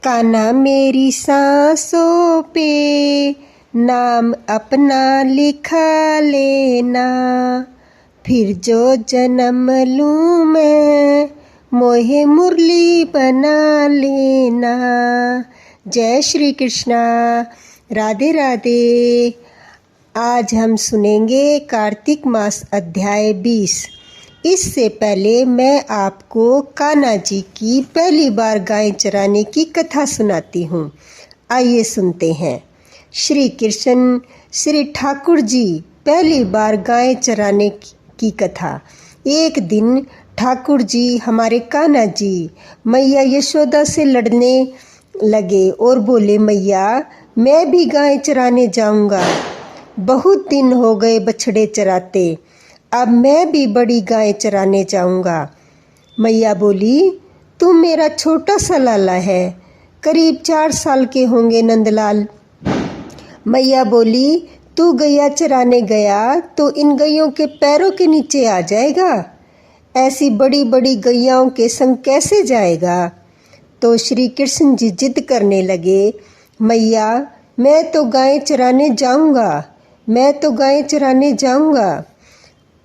कान्हा मेरी सांसों पे नाम अपना लिखा लेना, फिर जो जन्म लूँ मैं मोहे मुरली बना लेना। जय श्री कृष्णा। राधे राधे। आज हम सुनेंगे कार्तिक मास अध्याय 20। इससे पहले मैं आपको कान्हा जी की पहली बार गाय चराने की कथा सुनाती हूँ। आइए सुनते हैं। श्री कृष्ण श्री ठाकुर जी पहली बार गाय चराने की कथा। एक दिन ठाकुर जी हमारे कान्हा जी मैया यशोदा से लड़ने लगे और बोले, मैया मैं भी गाय चराने जाऊंगा। बहुत दिन हो गए बछड़े चराते, अब मैं भी बड़ी गाय चराने जाऊंगा। मैया बोली, तू मेरा छोटा सा लाला है, करीब 4 साल के होंगे नंदलाल। मैया बोली, तू गैया चराने गया तो इन गैयों के पैरों के नीचे आ जाएगा, ऐसी बड़ी बड़ी गैयाओं के संग कैसे जाएगा। तो श्री कृष्ण जी जिद करने लगे, मैया मैं तो गाय चराने जाऊंगा, मैं तो गाय चराने जाऊंगा।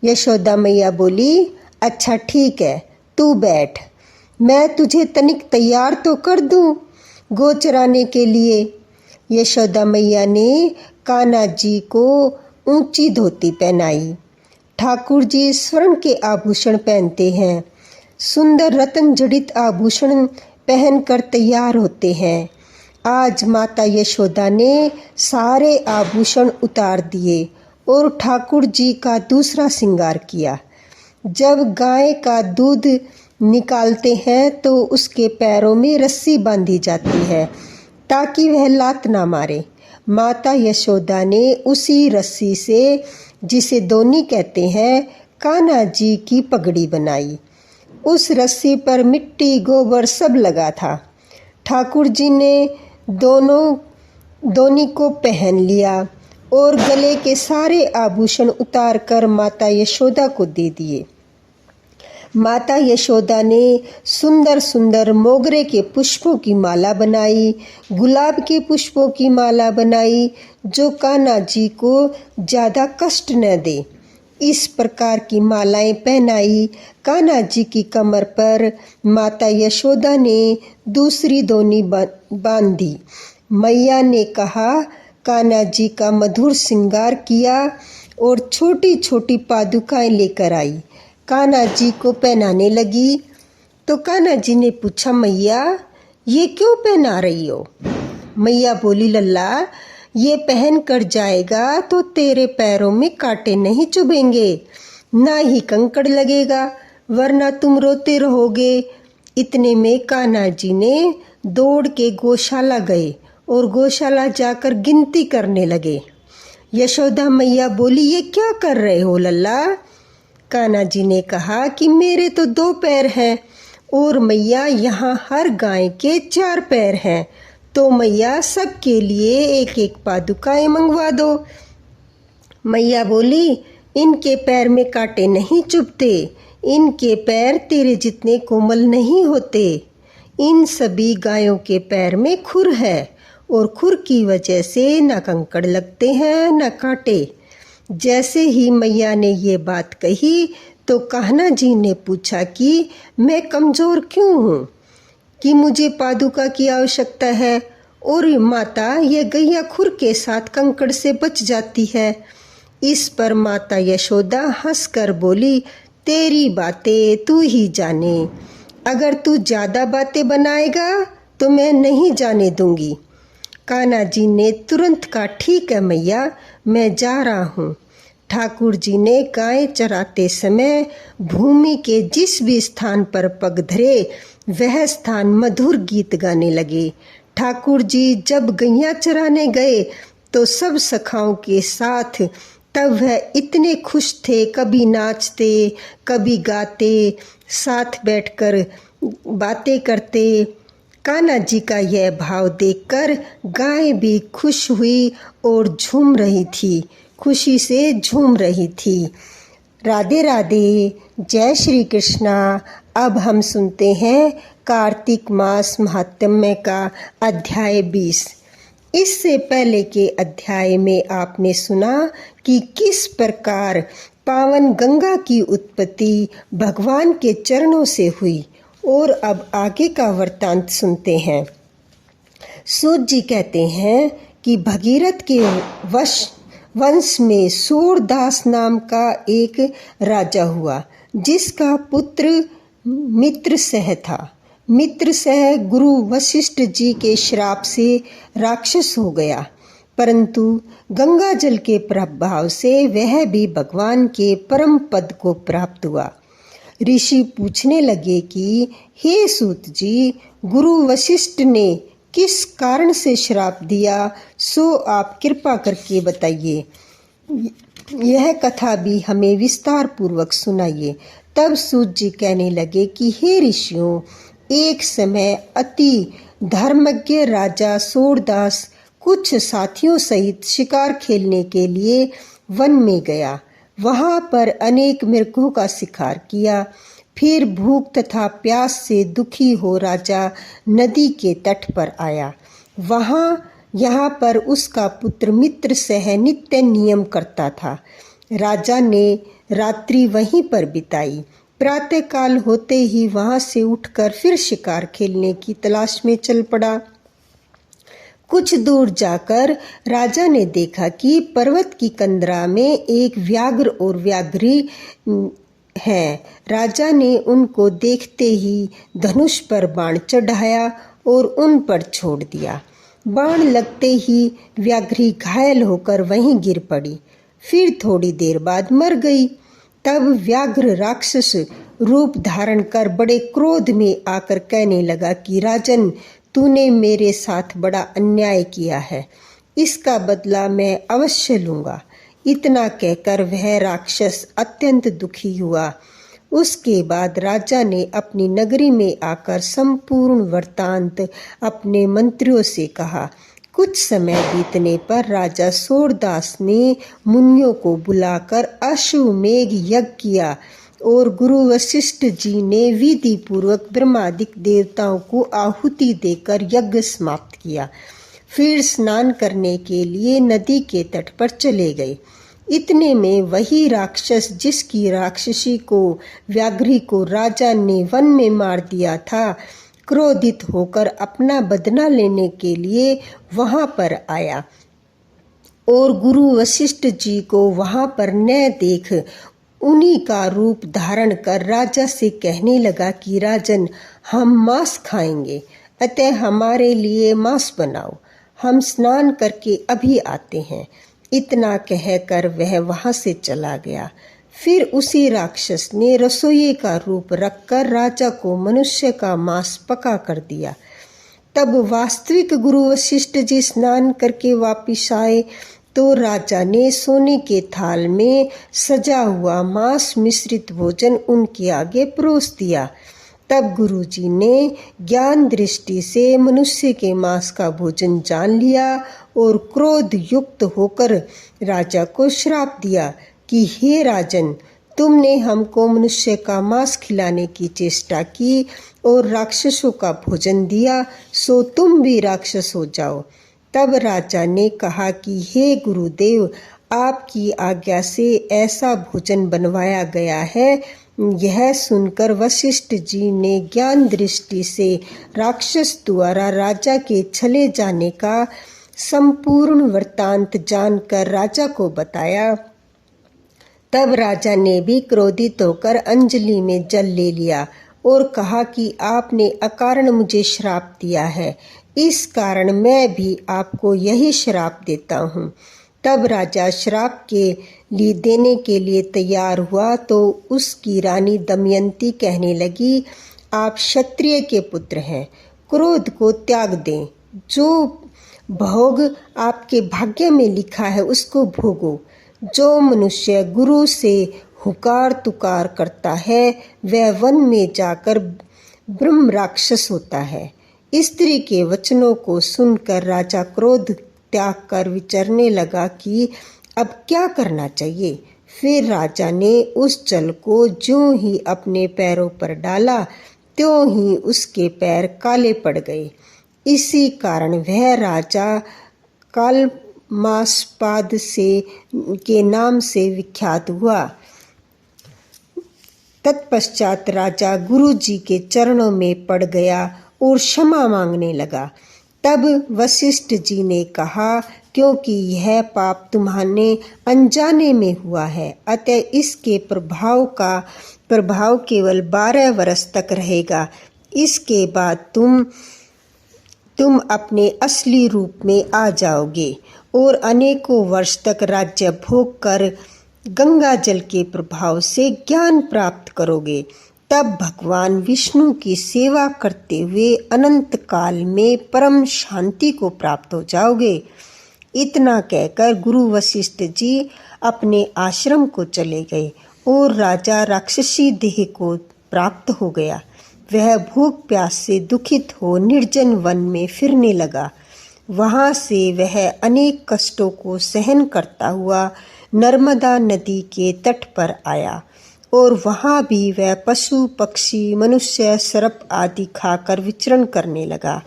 यशोदा मैया बोली, अच्छा ठीक है, तू बैठ, मैं तुझे तनिक तैयार तो कर दूं गो चराने के लिए। यशोदा मैया ने कान्हा जी को ऊंची धोती पहनाई। ठाकुर जी स्वर्ण के आभूषण पहनते हैं, सुंदर रत्न जड़ित आभूषण पहनकर तैयार होते हैं। आज माता यशोदा ने सारे आभूषण उतार दिए और ठाकुर जी का दूसरा श्रृंगार किया। जब गाय का दूध निकालते हैं तो उसके पैरों में रस्सी बांधी जाती है ताकि वह लात ना मारे। माता यशोदा ने उसी रस्सी से, जिसे दोनी कहते हैं, कान्हा जी की पगड़ी बनाई। उस रस्सी पर मिट्टी गोबर सब लगा था। ठाकुर जी ने दोनी को पहन लिया और गले के सारे आभूषण उतार कर माता यशोदा को दे दिए। माता यशोदा ने सुंदर सुंदर मोगरे के पुष्पों की माला बनाई, गुलाब के पुष्पों की माला बनाई, जो कान्हा जी को ज़्यादा कष्ट न दे। इस प्रकार की मालाएं पहनाई। कान्हा जी की कमर पर माता यशोदा ने दूसरी दोनी बांधी। मैया ने कहा, कान्हा जी का मधुर श्रृंगार किया और छोटी छोटी पादुकाएं लेकर आई, कान्हा जी को पहनाने लगी। तो कान्हा जी ने पूछा, मैया ये क्यों पहना रही हो। मैया बोली, लल्ला ये पहन कर जाएगा तो तेरे पैरों में कांटे नहीं चुभेंगे, ना ही कंकड़ लगेगा, वरना तुम रोते रहोगे। इतने में कान्हा जी ने दौड़ के गौशाला गए और गौशाला जाकर गिनती करने लगे। यशोदा मैया बोली, ये क्या कर रहे हो लल्ला। कान्हा जी ने कहा कि मेरे तो 2 पैर हैं और मैया यहाँ हर गाय के 4 पैर हैं, तो मैया सबके लिए एक एक पादुकाएं मंगवा दो। मैया बोली, इनके पैर में कांटे नहीं चुभते, इनके पैर तेरे जितने कोमल नहीं होते। इन सभी गायों के पैर में खुर है और खुर की वजह से न कंकड़ लगते हैं न कांटे। जैसे ही मैया ने ये बात कही तो कान्हा जी ने पूछा कि मैं कमज़ोर क्यों हूँ कि मुझे पादुका की आवश्यकता है, और माता ये गैया खुर के साथ कंकड़ से बच जाती है। इस पर माता यशोदा हंसकर बोली, तेरी बातें तू ही जाने, अगर तू ज़्यादा बातें बनाएगा तो मैं नहीं जाने दूंगी। कान्हा जी ने तुरंत कहा, ठीक है मैया, मैं जा रहा हूँ। ठाकुर जी ने गाय चराते समय भूमि के जिस भी स्थान पर पग धरे वह स्थान मधुर गीत गाने लगे। ठाकुर जी जब गैया चराने गए तो सब सखाओं के साथ, तब वह इतने खुश थे, कभी नाचते कभी गाते, साथ बैठकर बातें करते। कान्हा जी का यह भाव देखकर गाय भी खुश हुई और झूम रही थी, खुशी से झूम रही थी। राधे राधे। जय श्री कृष्णा। अब हम सुनते हैं कार्तिक मास महात्म्य का अध्याय 20। इससे पहले के अध्याय में आपने सुना कि किस प्रकार पावन गंगा की उत्पत्ति भगवान के चरणों से हुई, और अब आगे का वृत्तांत सुनते हैं। सूत जी कहते हैं कि भगीरथ के वंश में सूरदास नाम का एक राजा हुआ, जिसका पुत्र मित्रसह था। मित्रसह गुरु वशिष्ठ जी के श्राप से राक्षस हो गया, परंतु गंगा जल के प्रभाव से वह भी भगवान के परम पद को प्राप्त हुआ। ऋषि पूछने लगे कि हे सूत जी, गुरु वशिष्ठ ने किस कारण से श्राप दिया, सो आप कृपा करके बताइए। यह कथा भी हमें विस्तार पूर्वक सुनाइए। तब सूत जी कहने लगे कि हे ऋषियों, एक समय अति धर्मज्ञ राजा सूरदास कुछ साथियों सहित शिकार खेलने के लिए वन में गया। वहां पर अनेक मृगों का शिकार किया। फिर भूख तथा प्यास से दुखी हो राजा नदी के तट पर आया। यहाँ पर उसका पुत्र मित्रसह नित्य नियम करता था। राजा ने रात्रि वहीं पर बिताई। प्रातःकाल होते ही वहां से उठकर फिर शिकार खेलने की तलाश में चल पड़ा। कुछ दूर जाकर राजा ने देखा कि पर्वत की कंदरा में एक व्याघ्र और व्याघ्री है। राजा ने उनको देखते ही धनुष पर बाण चढ़ाया और उन पर छोड़ दिया। बाण लगते ही व्याघ्री घायल होकर वहीं गिर पड़ी, फिर थोड़ी देर बाद मर गई। तब व्याघ्र राक्षस रूप धारण कर बड़े क्रोध में आकर कहने लगा कि राजन, तूने मेरे साथ बड़ा अन्याय किया है, इसका बदला मैं अवश्य लूंगा। इतना कहकर वह राक्षस अत्यंत दुखी हुआ। उसके बाद राजा ने अपनी नगरी में आकर संपूर्ण वृत्तांत अपने मंत्रियों से कहा। कुछ समय बीतने पर राजा सूरदास ने मुनियों को बुलाकर अश्वमेघ यज्ञ किया और गुरु वशिष्ठ जी ने विधि पूर्वक ब्रह्मादिक देवताओं को आहुति देकर यज्ञ समाप्त किया। फिर स्नान करने के लिए नदी के तट पर चले गए। इतने में वही राक्षस जिसकी राक्षसी को व्याघ्री को राजा ने वन में मार दिया था, क्रोधित होकर अपना बदला लेने के लिए वहां पर आया और गुरु वशिष्ठ जी को वहां पर न देख उन्हीं का रूप धारण कर राजा से कहने लगा कि राजन, हम मांस खाएंगे, अतः हमारे लिए मांस बनाओ, हम स्नान करके अभी आते हैं। इतना कहकर वह वहां से चला गया। फिर उसी राक्षस ने रसोई का रूप रखकर राजा को मनुष्य का मांस पका कर दिया। तब वास्तविक गुरु वशिष्ठ जी स्नान करके वापिस आए तो राजा ने सोने के थाल में सजा हुआ मांस मिश्रित भोजन उनके आगे परोस दिया। तब गुरुजी ने ज्ञान दृष्टि से मनुष्य के मांस का भोजन जान लिया और क्रोध युक्त होकर राजा को श्राप दिया कि हे राजन, तुमने हमको मनुष्य का मांस खिलाने की चेष्टा की और राक्षसों का भोजन दिया, सो तुम भी राक्षस हो जाओ। तब राजा ने कहा कि हे गुरुदेव, आपकी आज्ञा से ऐसा भोजन बनवाया गया है। यह सुनकर वशिष्ठ जी ने ज्ञान दृष्टि से राक्षस द्वारा राजा के चले जाने का संपूर्ण वृत्तांत जानकर राजा को बताया। तब राजा ने भी क्रोधित होकर अंजलि में जल ले लिया और कहा कि आपने अकारण मुझे श्राप दिया है, इस कारण मैं भी आपको यही श्राप देता हूँ। तब राजा श्राप के लिए देने के लिए तैयार हुआ तो उसकी रानी दमयंती कहने लगी, आप क्षत्रिय के पुत्र हैं, क्रोध को त्याग दें, जो भोग आपके भाग्य में लिखा है उसको भोगो। जो मनुष्य गुरु से हुकार तुकार करता है वह वन में जाकर ब्रह्म राक्षस होता है। स्त्री के वचनों को सुनकर राजा क्रोध त्याग कर विचरने लगा कि अब क्या करना चाहिए। फिर राजा ने उस जल को ज्यों ही अपने पैरों पर डाला, त्यों ही उसके पैर काले पड़ गए। इसी कारण वह राजा कालमासपाद से के नाम से विख्यात हुआ। तत्पश्चात राजा गुरु जी के चरणों में पड़ गया और क्षमा मांगने लगा। तब वशिष्ठ जी ने कहा, क्योंकि यह पाप तुम्हारे अनजाने में हुआ है, अतः इसके प्रभाव केवल 12 वर्ष तक रहेगा। इसके बाद तुम अपने असली रूप में आ जाओगे और अनेकों वर्ष तक राज्य भोग कर गंगा जल के प्रभाव से ज्ञान प्राप्त करोगे। तब भगवान विष्णु की सेवा करते हुए अनंत काल में परम शांति को प्राप्त हो जाओगे। इतना कहकर गुरु वशिष्ठ जी अपने आश्रम को चले गए और राजा राक्षसी देह को प्राप्त हो गया। वह भूख प्यास से दुखित हो निर्जन वन में फिरने लगा। वहाँ से वह अनेक कष्टों को सहन करता हुआ नर्मदा नदी के तट पर आया और वहाँ भी वह पशु पक्षी मनुष्य सर्प आदि खाकर विचरण करने लगा।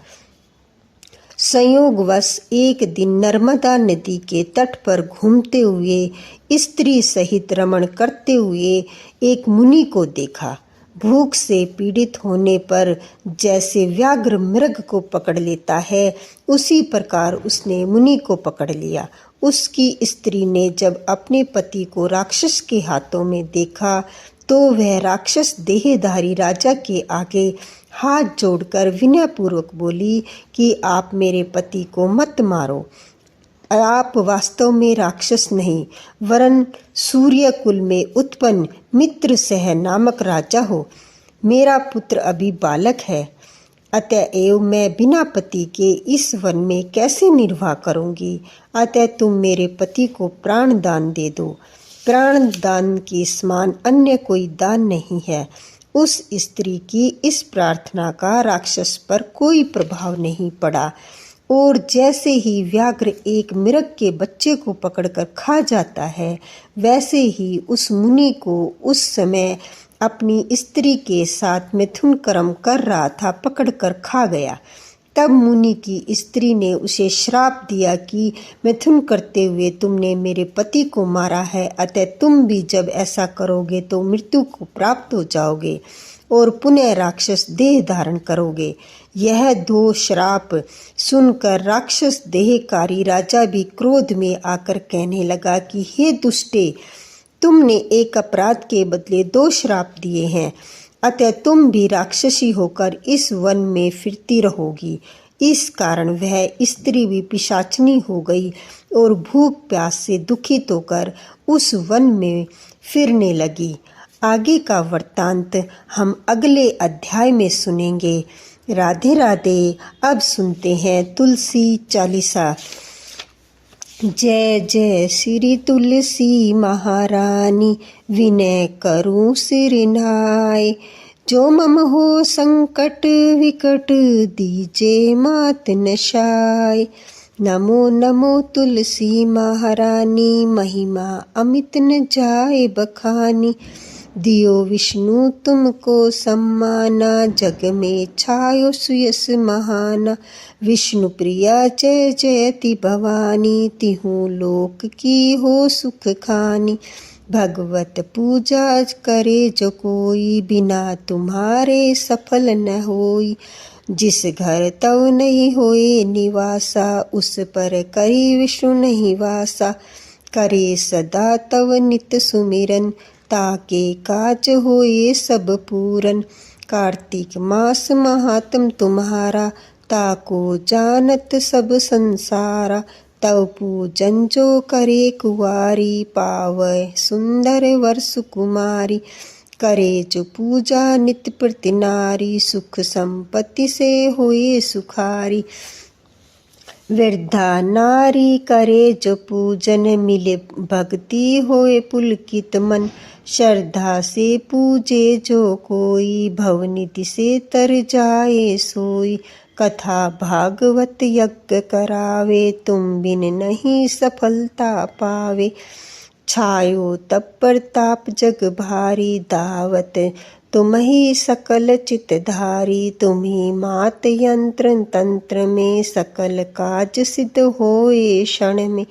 संयोगवश एक दिन नर्मदा नदी के तट पर घूमते हुए स्त्री सहित रमण करते हुए एक मुनि को देखा। भूख से पीड़ित होने पर जैसे व्याघ्र मृग को पकड़ लेता है, उसी प्रकार उसने मुनि को पकड़ लिया। उसकी स्त्री ने जब अपने पति को राक्षस के हाथों में देखा तो वह राक्षस देहधारी राजा के आगे हाथ जोड़कर विनयपूर्वक बोली कि आप मेरे पति को मत मारो। आप वास्तव में राक्षस नहीं, वरन सूर्य कुल में उत्पन्न मित्रसह नामक राजा हो। मेरा पुत्र अभी बालक है, अतएव मैं बिना पति के इस वन में कैसे निर्वाह करूंगी। अतः तुम मेरे पति को प्राण दान दे दो। प्राण दान के समान अन्य कोई दान नहीं है। उस स्त्री की इस प्रार्थना का राक्षस पर कोई प्रभाव नहीं पड़ा और जैसे ही व्याघ्र एक मृग के बच्चे को पकड़कर खा जाता है, वैसे ही उस मुनि को उस समय अपनी स्त्री के साथ मिथुन कर्म कर रहा था पकड़कर खा गया। तब मुनि की स्त्री ने उसे श्राप दिया कि मिथुन करते हुए तुमने मेरे पति को मारा है, अतः तुम भी जब ऐसा करोगे तो मृत्यु को प्राप्त हो जाओगे और पुनः राक्षस देह धारण करोगे। यह 2 श्राप सुनकर राक्षस देहकारी राजा भी क्रोध में आकर कहने लगा कि हे दुष्टे, तुमने एक अपराध के बदले 2 श्राप दिए हैं, अतः तुम भी राक्षसी होकर इस वन में फिरती रहोगी। इस कारण वह स्त्री भी पिशाचनी हो गई और भूख प्यास से दुखित होकर उस वन में फिरने लगी। आगे का वृत्तांत हम अगले अध्याय में सुनेंगे। राधे राधे। अब सुनते हैं तुलसी चालीसा। जय जय श्री तुलसी महारानी, विनय करूं सिर नाय। जो मम हो संकट विकट, दीजे मात नशाय। नमो नमो तुलसी महारानी, महिमा अमित न जाए बखानी। दियो विष्णु तुमको सम्माना, जग में छायो सुयस महाना। विष्णु प्रिया जय जयति भवानी, तिहु लोक की हो सुख खानी। भगवत पूजा करे जो कोई, बिना तुम्हारे सफल न होई। जिस घर तव नहीं होए निवासा, उस पर करी विष्णु नहीं वासा। करे सदा तव नित सुमिरन, ताके काज होए सब पूरन। कार्तिक मास महात्म तुम्हारा, ताको जानत सब संसारा। तव पूजन जो करे कुवारी, पावै सुंदर वर सुकुमारी। करे जो पूजा नित्य प्रति नारी, सुख संपत्ति से होए सुखारी। वृद्धा नारी करे जो पूजन, मिले भक्ति होए पुलकित मन। श्रद्धा से पूजे जो कोई, भवनिधि से तर जाए सोई। कथा भागवत यज्ञ करावे, तुम बिन नहीं सफलता पावे। छायो तप प्रताप जग भारी, दावत तुम ही सकल चितधारी, तुम ही मात यंत्र तंत्र में, सकल काज सिद्ध होए क्षण में।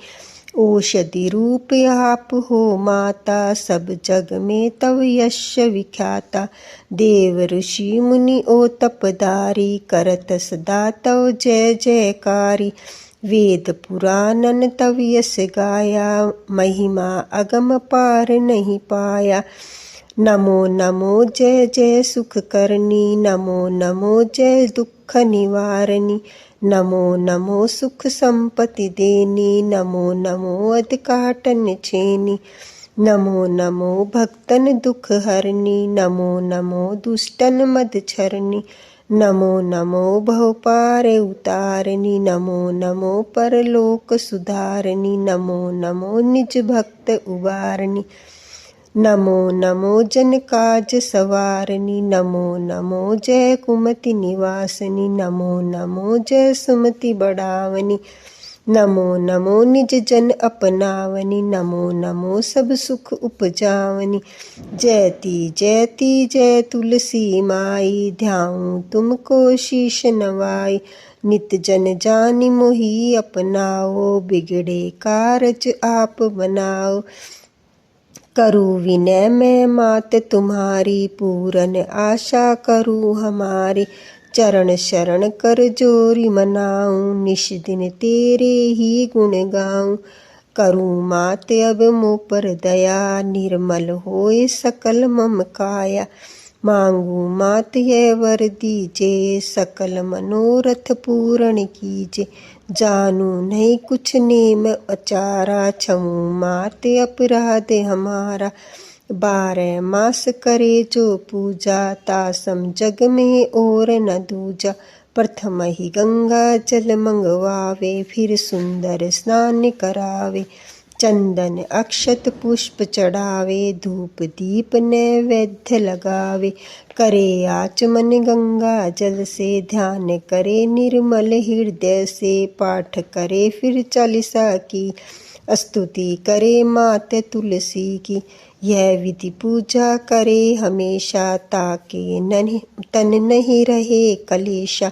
औषधि रूप आप हो माता, सब जग में तव यश विख्याता। देव ऋषि मुनि ओ तपदारी, करत सदा तव जय जयकारी। वेद पुराणन तव यश गाया, महिमा अगम पार नहीं पाया। नमो नमो जय जय सुख करनी, नमो नमो जय दुख निवारणी। नमो नमो सुख संपत्ति देनी, नमो नमो अधकाटन छेनी। नमो नमो भक्तन दुख हरनी, नमो नमो दुष्टन मद छरनी। नमो नमो भव पार उतारनी, नमो नमो परलोक सुधारनी। नमो नमो निज भक्त उबारनी, नमो नमो जन काज सवारनी। नमो नमो जय कुमति निवासनी, नमो नमो जय सुमति बढ़ावनी। नमो नमो निज जन अपनावनी, नमो नमो सब सुख उपजावनी। जयति जयति जय तुलसी माई, ध्याऊं तुमको शीश नवाई। नित जन जानि मोहि अपनाओ, बिगड़े कारज आप बनाओ। करूँ विनय मैं मात तुम्हारी, पूरन आशा करूँ हमारी। चरण शरण कर जोरी मनाऊं, निश दिन तेरे ही गुण गाऊं। करूँ मात अब मुँह पर दया, निर्मल होए सकल मम काया। मांगू मात यह वर दीजे, सकल मनोरथ पूर्ण कीजे। जानू नहीं कुछ नेम अचारा, क्षमू मात अपराध हमारा। 12 मास करे जो पूजा, तासम जग में और न दूजा। प्रथम ही गंगा जल मंगवावे, फिर सुंदर स्नान करावे। चंदन अक्षत पुष्प चढ़ावे, धूप दीप नैवेद्य लगावे। करे आचमन गंगा जल से, ध्यान करे निर्मल हृदय से। पाठ करे फिर चालीसा की, स्तुति करे मात तुलसी की। यह विधि पूजा करे हमेशा, ताके तन नहीं रहे कलेशा।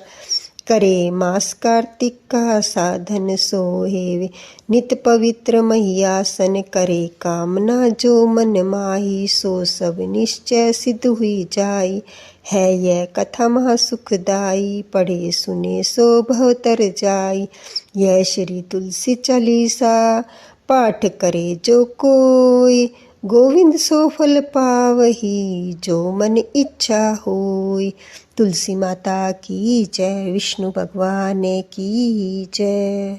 करे मास कार्तिक का साधन सोहेवे, नित पवित्र महियासन। करे कामना जो मन माही, सो सब निश्चय सिद्ध हुई जाई। है यह कथा महा सुखदाई, पढ़े सुने सो भव तर जाई। यह श्री तुलसी चालीसा, पाठ करे जो कोई। गोविंद सो फल पावही, जो मन इच्छा होई। तुलसी माता की जय, विष्णु भगवान की जय।